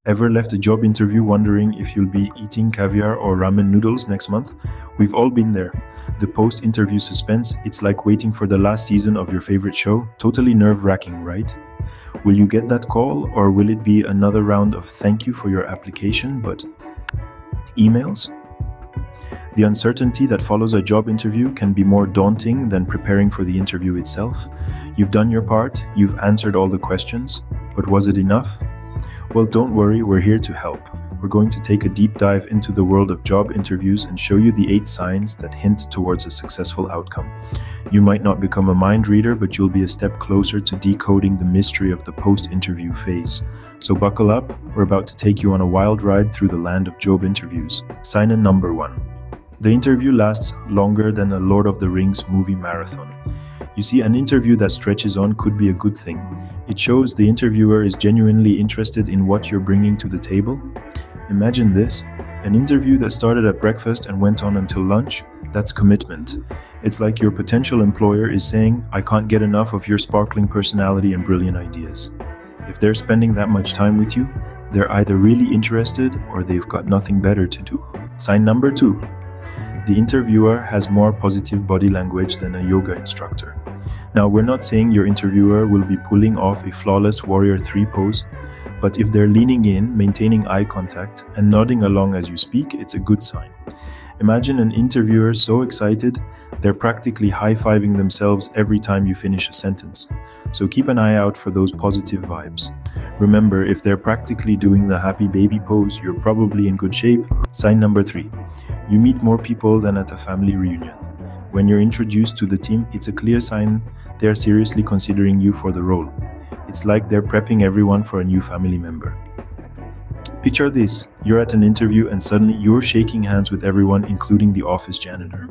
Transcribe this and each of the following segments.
Ever left a job interview wondering if you'll be eating caviar or ramen noodles next month? We've all been there. The post-interview suspense, it's like waiting for the last season of your favorite show. Totally nerve-wracking, right? Will you get that call, or will it be another round of thank you for your application, but emails? The uncertainty that follows a job interview can be more daunting than preparing for the interview itself. You've done your part, you've answered all the questions, but was it enough? Well, don't worry, we're here to help. We're going to take a deep dive into the world of job interviews and show you the 8 signs that hint towards a successful outcome. You might not become a mind reader, but you'll be a step closer to decoding the mystery of the post-interview phase. So buckle up, we're about to take you on a wild ride through the land of job interviews. Sign in number 1. The interview lasts longer than a Lord of the Rings movie marathon. You see, an interview that stretches on could be a good thing. It shows the interviewer is genuinely interested in what you're bringing to the table. Imagine this, an interview that started at breakfast and went on until lunch. That's commitment. It's like your potential employer is saying, I can't get enough of your sparkling personality and brilliant ideas. If they're spending that much time with you, they're either really interested or they've got nothing better to do. Sign number 2. The interviewer has more positive body language than a yoga instructor. Now, we're not saying your interviewer will be pulling off a flawless Warrior 3 pose, but if they're leaning in, maintaining eye contact, and nodding along as you speak, it's a good sign. Imagine an interviewer so excited, they're practically high-fiving themselves every time you finish a sentence. So keep an eye out for those positive vibes. Remember, if they're practically doing the happy baby pose, you're probably in good shape. Sign number 3. You meet more people than at a family reunion. When you're introduced to the team, it's a clear sign they're seriously considering you for the role. It's like they're prepping everyone for a new family member. Picture this, you're at an interview and suddenly you're shaking hands with everyone, including the office janitor.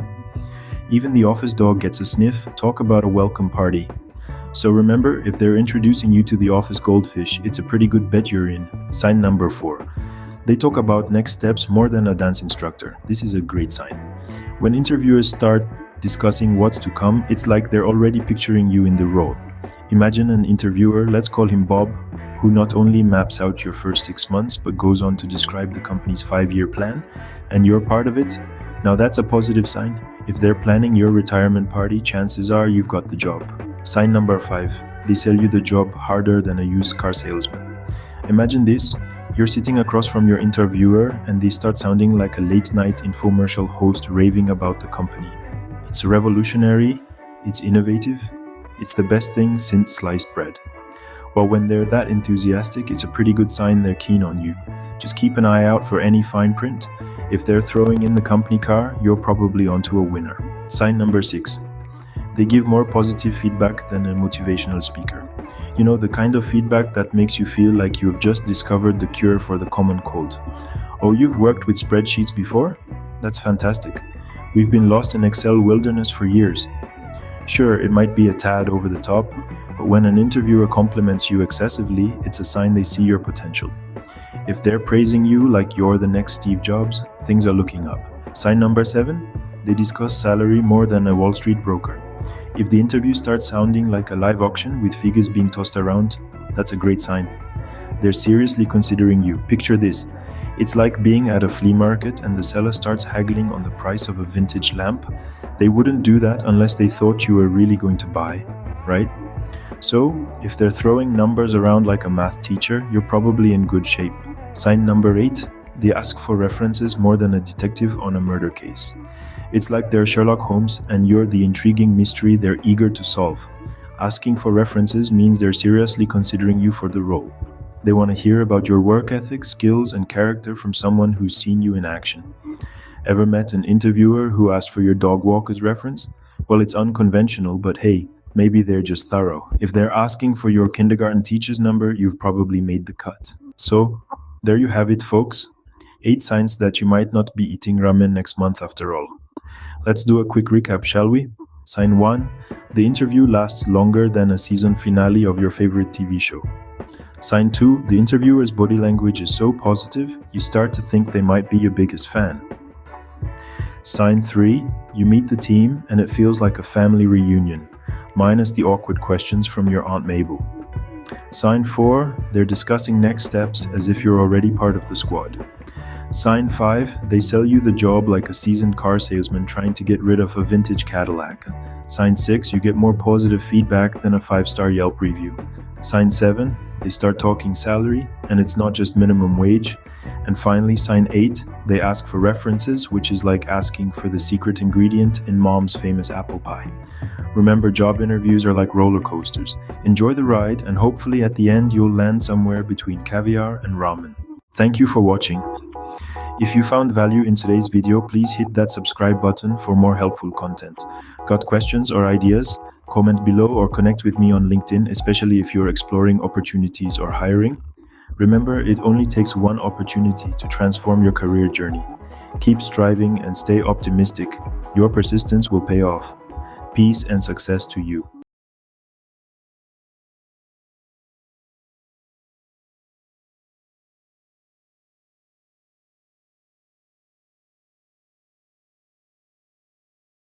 Even the office dog gets a sniff. Talk about a welcome party. So remember, if they're introducing you to the office goldfish, it's a pretty good bet you're in. Sign number 4. They talk about next steps more than a dance instructor. This is a great sign. When interviewers start discussing what's to come, it's like they're already picturing you in the role. Imagine an interviewer, let's call him Bob, who not only maps out your first 6 months, but goes on to describe the company's 5-year plan, and you're part of it. Now that's a positive sign. If they're planning your retirement party, chances are you've got the job. Sign number 5. They sell you the job harder than a used car salesman. Imagine this. You're sitting across from your interviewer and they start sounding like a late-night infomercial host raving about the company. It's revolutionary, it's innovative, it's the best thing since sliced bread. Well, when they're that enthusiastic, it's a pretty good sign they're keen on you. Just keep an eye out for any fine print. If they're throwing in the company car, you're probably onto a winner. Sign number 6. They give more positive feedback than a motivational speaker. You know, the kind of feedback that makes you feel like you've just discovered the cure for the common cold. Oh, you've worked with spreadsheets before? That's fantastic. We've been lost in Excel wilderness for years. Sure, it might be a tad over the top, but when an interviewer compliments you excessively, it's a sign they see your potential. If they're praising you like you're the next Steve Jobs, things are looking up. Sign number 7, they discuss salary more than a Wall Street broker. If the interview starts sounding like a live auction with figures being tossed around, that's a great sign. They're seriously considering you. Picture this. It's like being at a flea market and the seller starts haggling on the price of a vintage lamp. They wouldn't do that unless they thought you were really going to buy, right? So, if they're throwing numbers around like a math teacher, you're probably in good shape. Sign number 8, they ask for references more than a detective on a murder case. It's like they're Sherlock Holmes and you're the intriguing mystery they're eager to solve. Asking for references means they're seriously considering you for the role. They want to hear about your work ethic, skills, and character from someone who's seen you in action. Ever met an interviewer who asked for your dog walk as reference? Well, it's unconventional, but hey, maybe they're just thorough. If they're asking for your kindergarten teacher's number, you've probably made the cut. So, there you have it, folks. 8 signs that you might not be eating ramen next month after all. Let's do a quick recap, shall we? Sign 1. The interview lasts longer than a season finale of your favorite TV show. Sign 2. The interviewer's body language is so positive, you start to think they might be your biggest fan. Sign 3. You meet the team and it feels like a family reunion, minus the awkward questions from your Aunt Mabel. Sign 4, they're discussing next steps as if you're already part of the squad. Sign 5, they sell you the job like a seasoned car salesman trying to get rid of a vintage Cadillac. Sign 6, you get more positive feedback than a 5-star Yelp review. Sign 7, they start talking salary, and it's not just minimum wage. And finally, sign 8, they ask for references, which is like asking for the secret ingredient in mom's famous apple pie. Remember, job interviews are like roller coasters. Enjoy the ride, and hopefully at the end you'll land somewhere between caviar and ramen. Thank you for watching. If you found value in today's video, please hit that subscribe button for more helpful content. Got questions or ideas? Comment below or connect with me on LinkedIn, especially if you're exploring opportunities or hiring. Remember, it only takes one opportunity to transform your career journey. Keep striving and stay optimistic. Your persistence will pay off. Peace and success to you.